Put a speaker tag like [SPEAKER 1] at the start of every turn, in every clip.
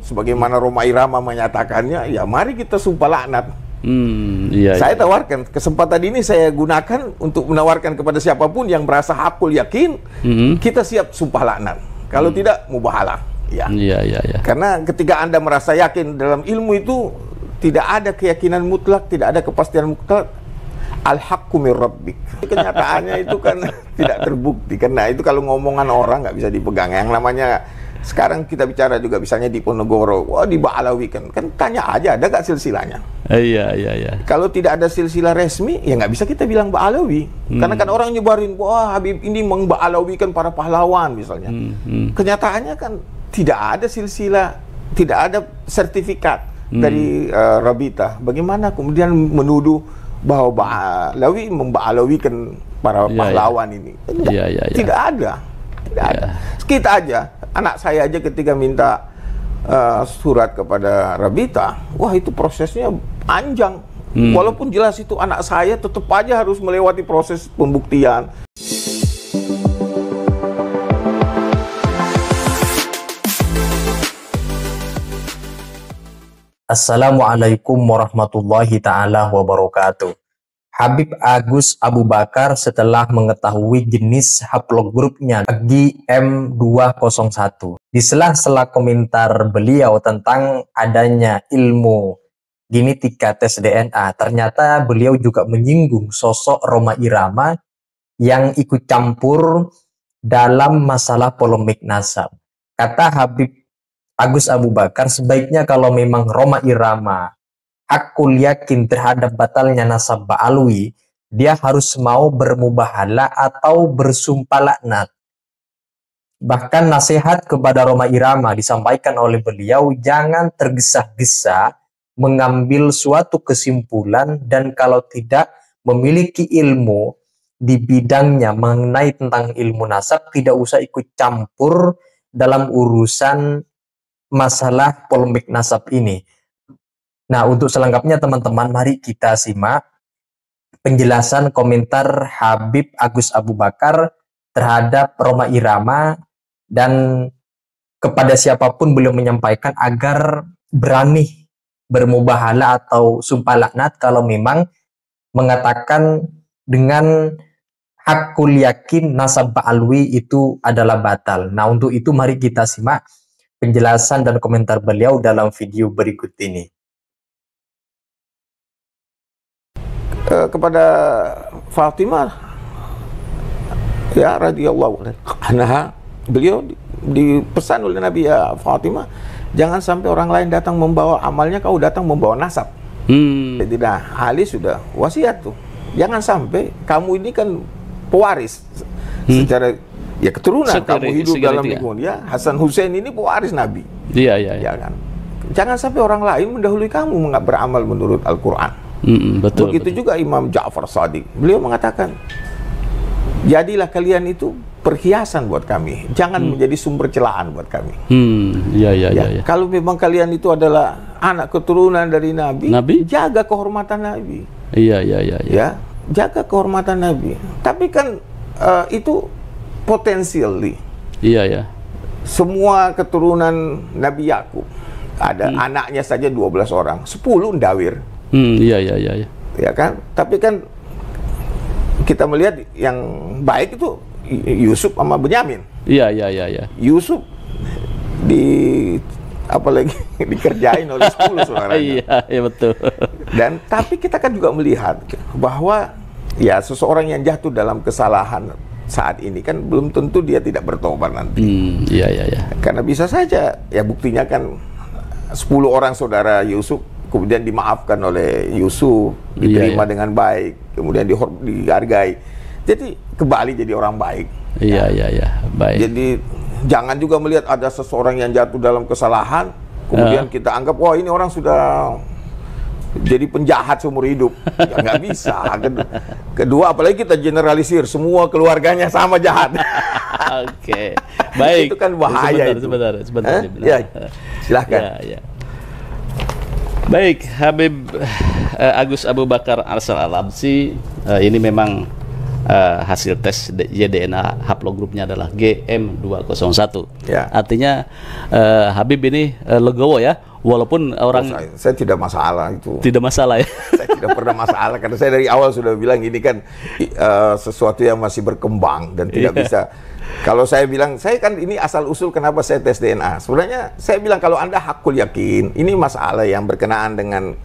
[SPEAKER 1] sebagaimana Rhoma Irama menyatakannya, ya mari kita sumpah laknat. Saya tawarkan kesempatan ini, saya gunakan untuk menawarkan kepada siapapun yang merasa hakul yakin, kita siap sumpah laknat. Kalau tidak, mubahalah. Ya. Karena ketika Anda merasa yakin dalam ilmu itu, tidak ada keyakinan mutlak, tidak ada kepastian mutlak. Al-haqqu min rabbik. Kenyataannya itu kan tidak terbukti. Karena itu kalau ngomongan orang nggak bisa dipegang. Yang namanya sekarang kita bicara juga misalnya di Ponorogo, wah di Ba'alawi kan tanya aja ada nggak silsilahnya.
[SPEAKER 2] Iya.
[SPEAKER 1] Kalau tidak ada silsilah resmi, ya nggak bisa kita bilang Ba'alawi. Karena kan orang nyebarin, wah Habib ini meng-Ba'alawikan para pahlawan misalnya. Kenyataannya kan tidak ada silsilah, tidak ada sertifikat dari Rabita. Bagaimana kemudian menuduh bahwa Ba'alawi memba'alawikan para pahlawan ini? Tidak ada. Kita aja, anak saya aja ketika minta surat kepada Rabita, wah itu prosesnya panjang. Walaupun jelas itu anak saya, tetap aja harus melewati proses pembuktian.
[SPEAKER 3] Assalamualaikum warahmatullahi ta'ala wabarakatuh. Habib Agus Abu Bakar setelah mengetahui jenis haplogrupnya GM201. Di sela-sela komentar beliau tentang adanya ilmu genetika tes DNA, ternyata beliau juga menyinggung sosok Rhoma Irama yang ikut campur dalam masalah polemik nasab. Kata Habib Agus Abu Bakar, sebaiknya kalau memang Rhoma Irama hakul yakin terhadap batalnya nasab Ba'alawi, dia harus mau bermubahalah atau bersumpah laknat. Bahkan nasihat kepada Rhoma Irama disampaikan oleh beliau, jangan tergesa-gesa mengambil suatu kesimpulan, dan kalau tidak memiliki ilmu di bidangnya mengenai tentang ilmu nasab, tidak usah ikut campur dalam urusan masalah polemik nasab ini. Nah, untuk selengkapnya teman-teman, mari kita simak penjelasan komentar Habib Agus Abu Bakar terhadap Rhoma Irama, dan kepada siapapun beliau menyampaikan agar berani bermubahalah atau sumpah laknat kalau memang mengatakan dengan hakul yakin nasab Ba'alawi itu adalah batal. Nah, untuk itu mari kita simak penjelasan dan komentar beliau dalam video berikut ini.
[SPEAKER 1] Kepada Fatimah ya radhiyallahu anha, beliau dipesan oleh Nabi, ya Fatimah, jangan sampai orang lain datang membawa amalnya, kau datang membawa nasab. Jadi Ali sudah wasiat tuh, jangan sampai kamu ini kan pewaris secara ya keturunan, kamu hidup dalam lingkungan ya. Hasan Hussein ini pewaris Nabi. Ya kan. Jangan sampai orang lain mendahului kamu beramal menurut Al-Quran. Begitu juga Imam Ja'far Shadiq. Beliau mengatakan, jadilah kalian itu perhiasan buat kami, jangan menjadi sumber celaan buat kami. Kalau memang kalian itu adalah anak keturunan dari Nabi, jaga kehormatan Nabi. Ya, jaga kehormatan Nabi. Tapi kan itu potensial. Semua keturunan Nabi Yakub ada anaknya saja 12 orang, 10 ndawir. Ya kan? Tapi kan kita melihat yang baik itu Yusuf sama Benyamin. Yusuf apalagi dikerjain oleh 10 saudaranya.
[SPEAKER 2] Betul.
[SPEAKER 1] Dan tapi kita kan juga melihat bahwa ya seseorang yang jatuh dalam kesalahan saat ini kan belum tentu dia tidak bertobat nanti. Karena bisa saja ya, buktinya kan 10 orang saudara Yusuf kemudian dimaafkan oleh Yusuf, diterima dengan baik, kemudian dihargai. Jadi kembali jadi orang baik.
[SPEAKER 2] Baik.
[SPEAKER 1] Jadi jangan juga melihat ada seseorang yang jatuh dalam kesalahan, kemudian kita anggap wah ini orang sudah jadi penjahat seumur hidup. Ya, nggak bisa. Kedua, apalagi kita generalisir semua keluarganya sama jahat.
[SPEAKER 2] Baik.
[SPEAKER 1] Itu kan bahaya.
[SPEAKER 2] Sebentar.
[SPEAKER 1] Silahkan.
[SPEAKER 2] Baik, Habib Agus Abu Bakar Al-Labsi ini memang hasil tes DNA haplogrupnya adalah GM201.
[SPEAKER 1] Ya.
[SPEAKER 2] Artinya Habib ini legowo ya, walaupun orang
[SPEAKER 1] Saya tidak masalah itu.
[SPEAKER 2] tidak masalah ya.
[SPEAKER 1] Saya tidak pernah masalah karena saya dari awal sudah bilang ini kan sesuatu yang masih berkembang dan tidak bisa. Kalau saya bilang, saya kan ini asal usul kenapa saya tes DNA. Sebenarnya saya bilang kalau Anda hakul yakin, ini masalah yang berkenaan dengan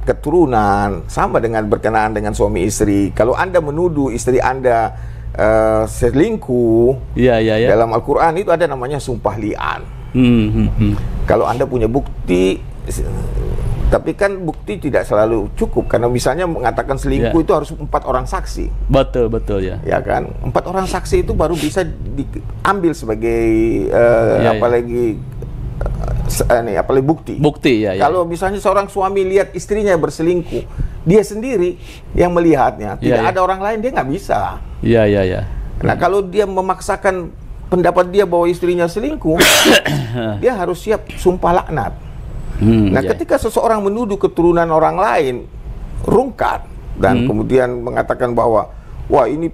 [SPEAKER 1] keturunan, sama dengan berkenaan dengan suami istri. Kalau Anda menuduh istri Anda selingkuh, dalam Al-Quran itu ada namanya sumpah li'an. Kalau Anda punya bukti, tapi kan bukti tidak selalu cukup karena misalnya mengatakan selingkuh itu harus 4 orang saksi.
[SPEAKER 2] Betul ya.
[SPEAKER 1] Ya kan, 4 orang saksi itu baru bisa diambil sebagai apalagi bukti.
[SPEAKER 2] Bukti ya.
[SPEAKER 1] Kalau misalnya seorang suami lihat istrinya berselingkuh, dia sendiri yang melihatnya, tidak ada orang lain, dia nggak bisa.
[SPEAKER 2] Iya.
[SPEAKER 1] Nah kalau dia memaksakan pendapat dia bahwa istrinya selingkuh, dia harus siap sumpah laknat. Ketika seseorang menuduh keturunan orang lain rungkat dan kemudian mengatakan bahwa wah ini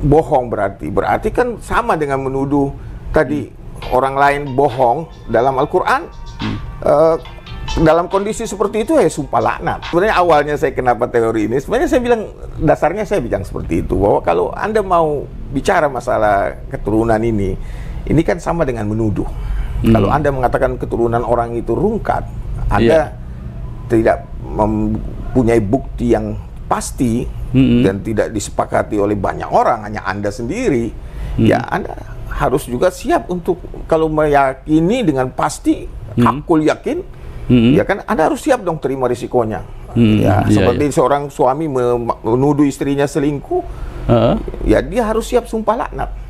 [SPEAKER 1] bohong, berarti kan sama dengan menuduh tadi orang lain bohong dalam Al-Quran. Dalam kondisi seperti itu sumpah laknat. Sebenarnya awalnya saya kenapa teori ini, sebenarnya saya bilang dasarnya saya bilang seperti itu, bahwa kalau Anda mau bicara masalah keturunan ini kan sama dengan menuduh. Kalau Anda mengatakan keturunan orang itu rungkat, Anda tidak mempunyai bukti yang pasti dan tidak disepakati oleh banyak orang, hanya Anda sendiri, ya Anda harus juga siap untuk kalau meyakini dengan pasti, hakul yakin, ya kan Anda harus siap dong terima risikonya. Seperti seorang suami menuduh istrinya selingkuh, ya dia harus siap sumpah laknat.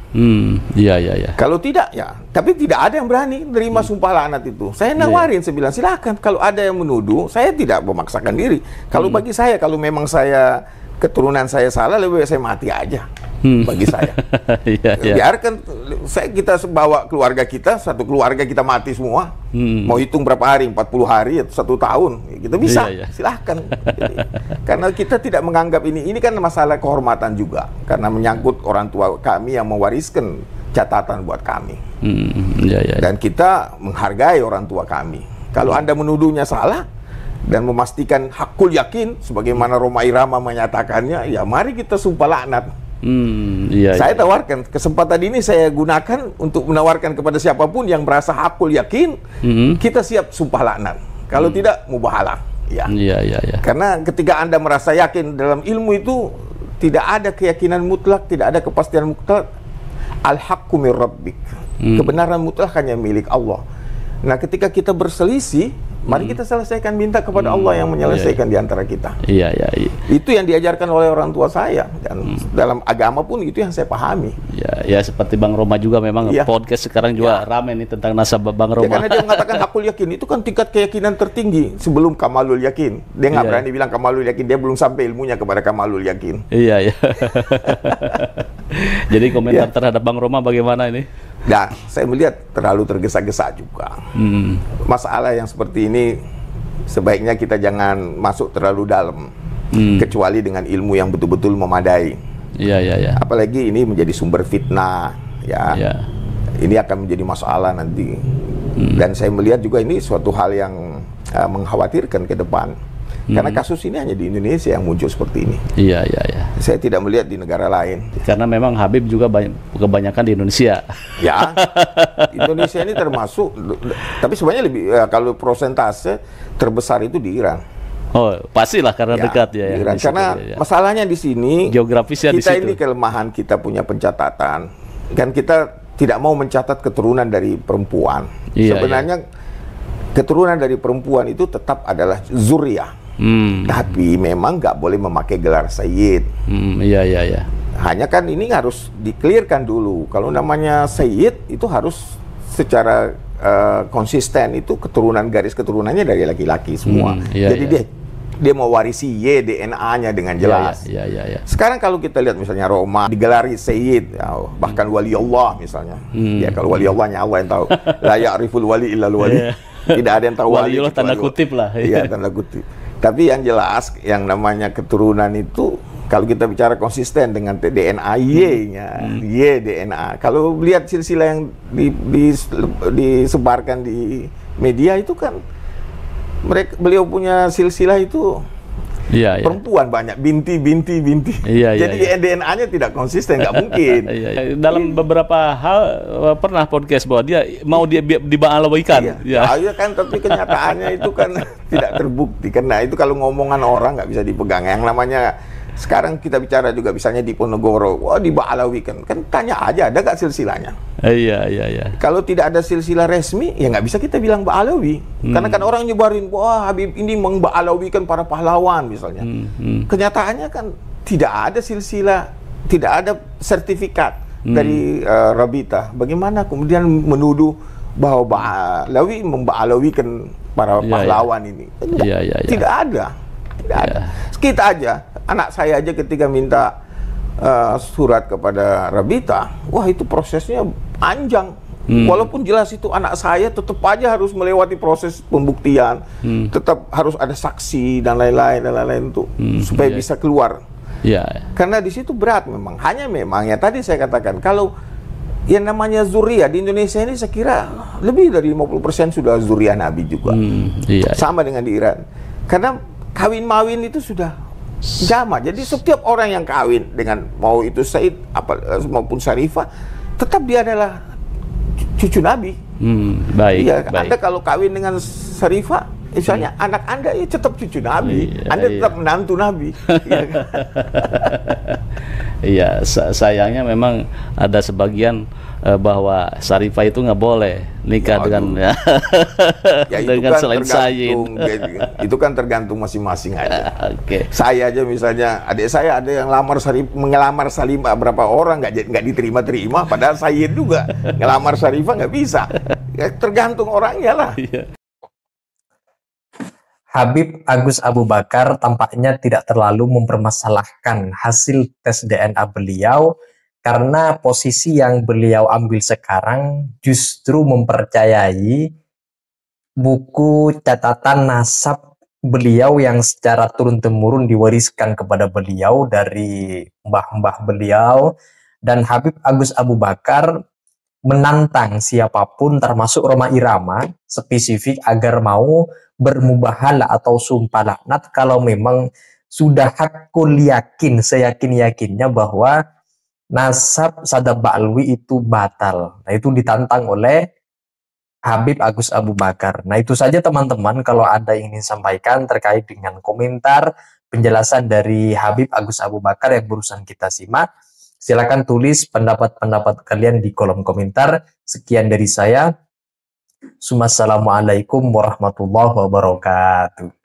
[SPEAKER 1] Kalau tidak tapi tidak ada yang berani menerima sumpah laknat itu. Saya nawarin, saya bilang silakan kalau ada yang menuduh, saya tidak memaksakan diri. Kalau bagi saya, kalau memang saya keturunan saya salah, lebih baik saya mati aja. Bagi saya, biarkan kita bawa keluarga kita, satu keluarga kita mati semua. Mau hitung berapa hari, 40 hari atau 1 tahun, kita bisa. Silahkan. Karena kita tidak menganggap ini kan masalah kehormatan juga, karena menyangkut orang tua kami yang mewariskan catatan buat kami. Dan kita menghargai orang tua kami. Kalau Anda menuduhnya salah dan memastikan hakul yakin sebagaimana Roma Irama menyatakannya, ya mari kita sumpah laknat. Saya tawarkan kesempatan ini, saya gunakan untuk menawarkan kepada siapapun yang merasa hakul yakin, kita siap sumpah laknat. Kalau tidak, mubahalah. Karena ketika Anda merasa yakin dalam ilmu itu, tidak ada keyakinan mutlak, tidak ada kepastian mutlak. Al-haqqu mir rabbik. Kebenaran mutlak hanya milik Allah. Nah, ketika kita berselisih, mari kita selesaikan, minta kepada Allah yang menyelesaikan di antara kita. Itu yang diajarkan oleh orang tua saya, dan dalam agama pun itu yang saya pahami.
[SPEAKER 2] Seperti Bang Roma juga memang podcast sekarang juga ramai nih tentang nasabah Bang Roma.
[SPEAKER 1] Karena dia mengatakan hakul yakin, itu kan tingkat keyakinan tertinggi sebelum kamalul yakin. Dia nggak berani bilang kamalul yakin, dia belum sampai ilmunya kepada kamalul yakin.
[SPEAKER 2] Jadi komentar terhadap Bang Roma bagaimana ini?
[SPEAKER 1] Nah, saya melihat terlalu tergesa-gesa juga. Masalah yang seperti ini sebaiknya kita jangan masuk terlalu dalam, kecuali dengan ilmu yang betul-betul memadai. Apalagi ini menjadi sumber fitnah, ini akan menjadi masalah nanti. Dan saya melihat juga ini suatu hal yang mengkhawatirkan ke depan. Karena kasus ini hanya di Indonesia yang muncul seperti ini. Saya tidak melihat di negara lain.
[SPEAKER 2] Karena memang Habib juga kebanyakan di Indonesia.
[SPEAKER 1] Indonesia ini termasuk, tapi sebenarnya lebih kalau prosentase terbesar itu di Iran.
[SPEAKER 2] Oh, pastilah karena dekat
[SPEAKER 1] di Iran. Karena masalahnya di sini,
[SPEAKER 2] geografisnya
[SPEAKER 1] kita
[SPEAKER 2] di situ.
[SPEAKER 1] Ini kelemahan kita punya pencatatan. Kan kita tidak mau mencatat keturunan dari perempuan. Sebenarnya keturunan dari perempuan itu tetap adalah zuriyah. Tapi memang nggak boleh memakai gelar sayyid. Hanya kan ini harus di-clearkan dulu. Kalau namanya sayyid itu harus secara konsisten, itu keturunan, garis keturunannya dari laki-laki semua. Jadi dia mau warisi DNA-nya dengan jelas. Sekarang kalau kita lihat misalnya Roma digelari sayyid, bahkan wali Allah misalnya. Kalau wali Allahnya Allah yang tahu. La ya'riful wali illal wali. Tidak ada yang tahu wali.
[SPEAKER 2] Tanda kutip lah.
[SPEAKER 1] Tanda kutip. Tapi yang jelas, yang namanya keturunan itu Kalau kita bicara konsisten dengan DNA Y-nya, Y DNA. Kalau lihat silsilah yang disebarkan di media itu kan beliau punya silsilah itu perempuan banyak, binti. Jadi DNA-nya tidak konsisten, nggak mungkin.
[SPEAKER 2] Dalam beberapa hal pernah podcast bahwa dia mau dibalawikan.
[SPEAKER 1] Kan, tapi kenyataannya itu kan tidak terbukti. Karena itu kalau ngomongan orang nggak bisa dipegang. Yang namanya sekarang kita bicara juga misalnya di Ponorogo, wah dibalawikan. Kan tanya aja, ada nggak silsilahnya?
[SPEAKER 2] Iya.
[SPEAKER 1] Kalau tidak ada silsilah resmi, ya nggak bisa kita bilang Ba'alawi. Karena kan orang nyebarin, wah Habib ini memba'alawikan para pahlawan misalnya. Kenyataannya kan tidak ada silsilah, tidak ada sertifikat dari Rabita. Bagaimana kemudian menuduh bahwa Ba'alawi memba'alawikan para pahlawan ini? Tidak ada. Kita aja, anak saya aja ketika minta surat kepada Rabita, wah itu prosesnya panjang. Walaupun jelas itu anak saya, tetap aja harus melewati proses pembuktian, tetap harus ada saksi dan lain-lain itu supaya bisa keluar. Karena di situ berat memang. Hanya memang ya tadi saya katakan, kalau yang namanya zuriat di Indonesia ini saya kira lebih dari 50% sudah zuriat Nabi juga. Sama dengan di Iran. Karena kawin mawin itu sudah jamak. Jadi setiap orang yang kawin dengan mau itu Said maupun Syarifah, tetap dia adalah cucu Nabi. Baik. Anda kalau kawin dengan Syarifah, misalnya anak Anda ya tetap cucu Nabi. Anda tetap menantu Nabi.
[SPEAKER 2] Iya, sayangnya memang ada sebagian bahwa Syarifah itu nggak boleh nikah dengan dengan
[SPEAKER 1] kan
[SPEAKER 2] selain Sayyid.
[SPEAKER 1] Itu kan tergantung masing-masing aja. Saya aja misalnya, adik saya ada yang mengelamar Salimah berapa orang nggak diterima-terima, padahal Sayyid juga ngelamar Syarifah nggak bisa. Ya, tergantung orangnya lah.
[SPEAKER 3] Habib Agus Abu Bakar tampaknya tidak terlalu mempermasalahkan hasil tes DNA beliau karena posisi yang beliau ambil sekarang justru mempercayai buku catatan nasab beliau yang secara turun-temurun diwariskan kepada beliau dari mbah-mbah beliau, dan Habib Agus Abu Bakar menantang siapapun termasuk Rhoma Irama spesifik agar mau bermubahalah atau sumpah laknat kalau memang sudah hakul yakin, seyakin-yakinnya bahwa nasab Sadaq Ba'alwi itu batal. Nah, itu ditantang oleh Habib Agus Abu Bakar. Nah, itu saja teman-teman. Kalau ada yang ingin sampaikan terkait dengan komentar penjelasan dari Habib Agus Abu Bakar yang barusan kita simak, silakan tulis pendapat-pendapat kalian di kolom komentar. Sekian dari saya. Assalamualaikum warahmatullahi wabarakatuh.